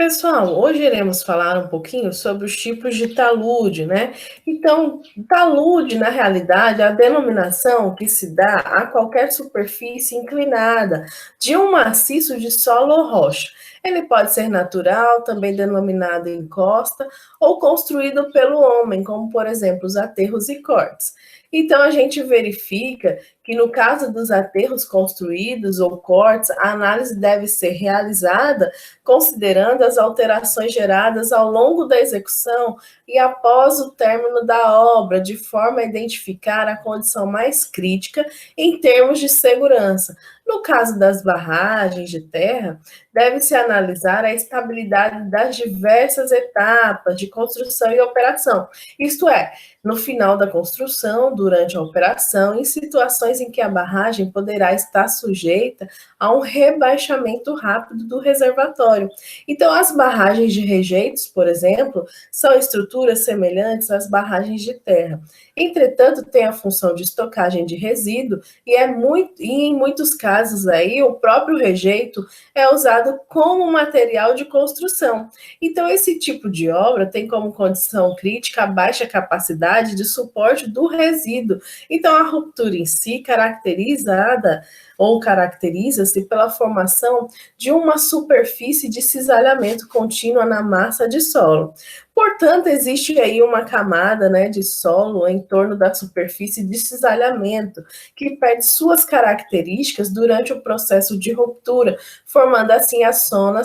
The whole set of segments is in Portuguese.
Pessoal, hoje iremos falar um pouquinho sobre os tipos de talude, né? Então, talude, na realidade, é a denominação que se dá a qualquer superfície inclinada de um maciço de solo ou rocha. Ele pode ser natural, também denominado encosta, ou construído pelo homem, como, por exemplo, os aterros e cortes. Então, a gente verifica que, no caso dos aterros construídos ou cortes, a análise deve ser realizada considerando as alterações geradas ao longo da execução e após o término da obra, de forma a identificar a condição mais crítica em termos de segurança. No caso das barragens de terra, deve-se analisar a estabilidade das diversas etapas de construção e operação, isto é, no final da construção, durante a operação, em situações em que a barragem poderá estar sujeita a um rebaixamento rápido do reservatório. Então, as barragens de rejeitos, por exemplo, são estruturas semelhantes às barragens de terra. Entretanto, tem a função de estocagem de resíduo e em muitos casos aí o próprio rejeito é usado como material de construção. Então, esse tipo de obra tem como condição crítica a baixa capacidade de suporte do resíduo. Então, a ruptura em si caracteriza-se pela formação de uma superfície de cisalhamento contínua na massa de solo. Portanto, existe aí uma camada, né, de solo em torno da superfície de cisalhamento, que perde suas características durante o processo de ruptura, formando assim a zona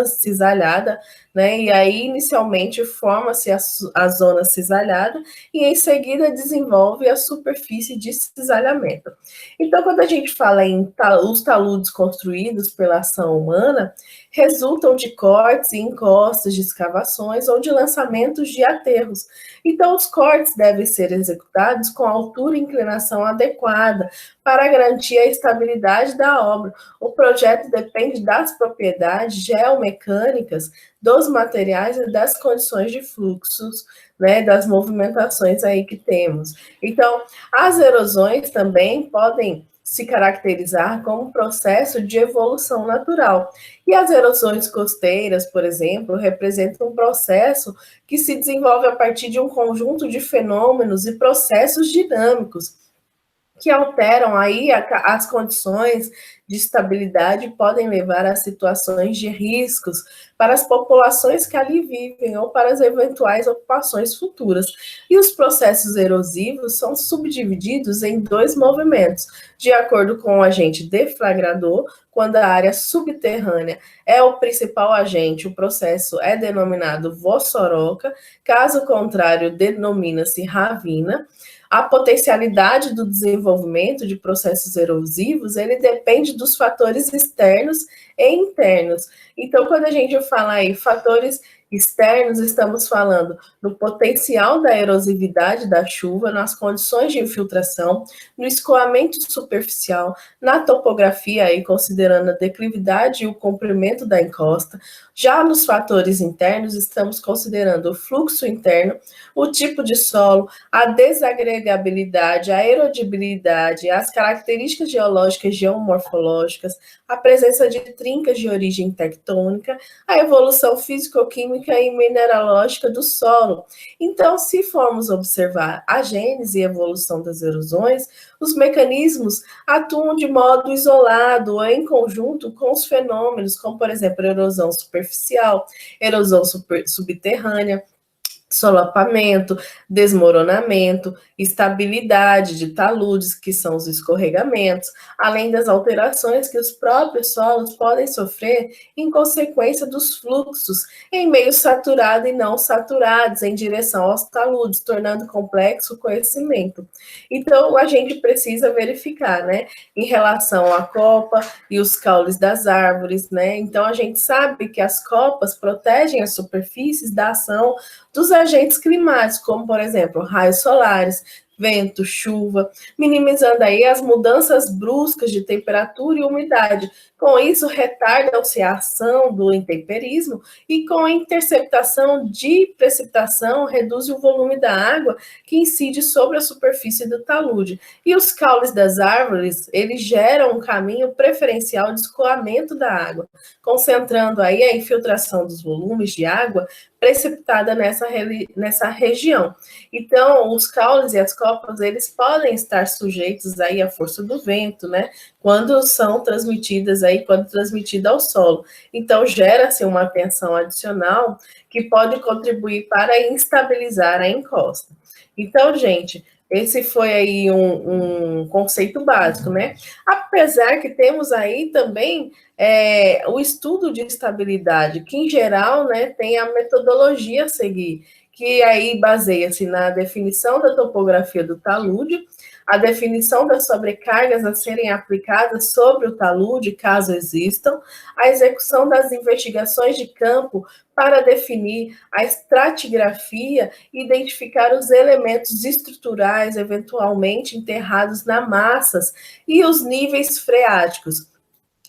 cisalhada, né, e aí inicialmente forma-se a zona cisalhada e em seguida desenvolve a superfície de cisalhamento. Então, quando a gente fala em os taludes construídos pela ação humana, resultam de cortes e encostas de escavações ou de lançamentos de aterros. Então, os cortes devem ser executados com altura e inclinação adequada para garantir a estabilidade da obra. O projeto depende das propriedades geomecânicas dos materiais e das condições de fluxos, né, das movimentações aí que temos. Então, as erosões também podem se caracterizar como um processo de evolução natural. E as erosões costeiras, por exemplo, representam um processo que se desenvolve a partir de um conjunto de fenômenos e processos dinâmicos que alteram aí as condições de estabilidade e podem levar a situações de riscos para as populações que ali vivem ou para as eventuais ocupações futuras. E os processos erosivos são subdivididos em dois movimentos, de acordo com o agente deflagrador, quando a área subterrânea é o principal agente, o processo é denominado vossoroca, caso contrário, denomina-se ravina. A potencialidade do desenvolvimento de processos erosivos, ele depende dos fatores externos e internos. Então, quando a gente fala aí fatores externos, estamos falando no potencial da erosividade da chuva, nas condições de infiltração, no escoamento superficial, na topografia, aí, considerando a declividade e o comprimento da encosta. Já nos fatores internos, estamos considerando o fluxo interno, o tipo de solo, a desagregabilidade, a erodibilidade, as características geológicas e geomorfológicas, a presença de trincas de origem tectônica, a evolução físico-química e mineralógica do solo. Então, se formos observar a gênese e evolução das erosões, os mecanismos atuam de modo isolado ou em conjunto com os fenômenos, como, por exemplo, erosão superficial, erosão subterrânea, solapamento, desmoronamento, estabilidade de taludes, que são os escorregamentos, além das alterações que os próprios solos podem sofrer em consequência dos fluxos em meios saturados e não saturados em direção aos taludes, tornando complexo o conhecimento. Então, a gente precisa verificar, né, em relação à copa e os caules das árvores, né? Então, a gente sabe que as copas protegem as superfícies da ação dos agentes climáticos, como, por exemplo, raios solares, vento, chuva, minimizando aí as mudanças bruscas de temperatura e umidade. Com isso, retarda-se a ação do intemperismo e com a interceptação de precipitação, reduz o volume da água que incide sobre a superfície do talude. E os caules das árvores, eles geram um caminho preferencial de escoamento da água, concentrando aí a infiltração dos volumes de água precipitada nessa região. Então, os caules e as copas, eles podem estar sujeitos aí à força do vento, né? Quando são transmitidas aí, quando transmitida ao solo. Então, gera-se uma tensão adicional que pode contribuir para instabilizar a encosta. Então, gente, esse foi aí um conceito básico, né? Apesar que temos aí também o estudo de estabilidade, que em geral, né, tem a metodologia a seguir, que aí baseia-se na definição da topografia do talude, a definição das sobrecargas a serem aplicadas sobre o talude, caso existam, a execução das investigações de campo para definir a estratigrafia e identificar os elementos estruturais eventualmente enterrados na massas e os níveis freáticos,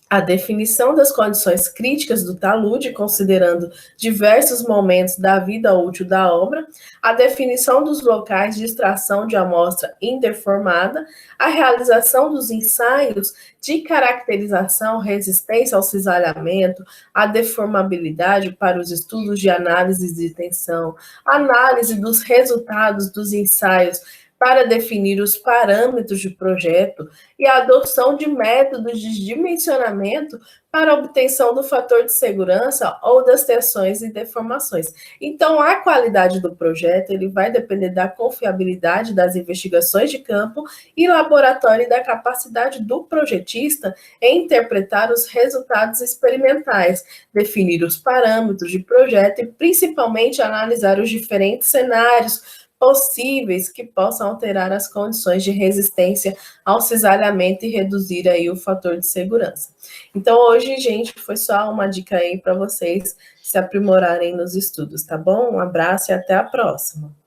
a definição das condições críticas do talude, considerando diversos momentos da vida útil da obra, a definição dos locais de extração de amostra indeformada, a realização dos ensaios de caracterização, resistência ao cisalhamento, a deformabilidade para os estudos de análise de tensão, análise dos resultados dos ensaios para definir os parâmetros de projeto e a adoção de métodos de dimensionamento para a obtenção do fator de segurança ou das tensões e deformações. Então, a qualidade do projeto ele vai depender da confiabilidade das investigações de campo e laboratório e da capacidade do projetista em interpretar os resultados experimentais, definir os parâmetros de projeto e, principalmente, analisar os diferentes cenários possíveis que possam alterar as condições de resistência ao cisalhamento e reduzir aí o fator de segurança. Então, hoje, gente, foi só uma dica aí para vocês se aprimorarem nos estudos, tá bom? Um abraço e até a próxima.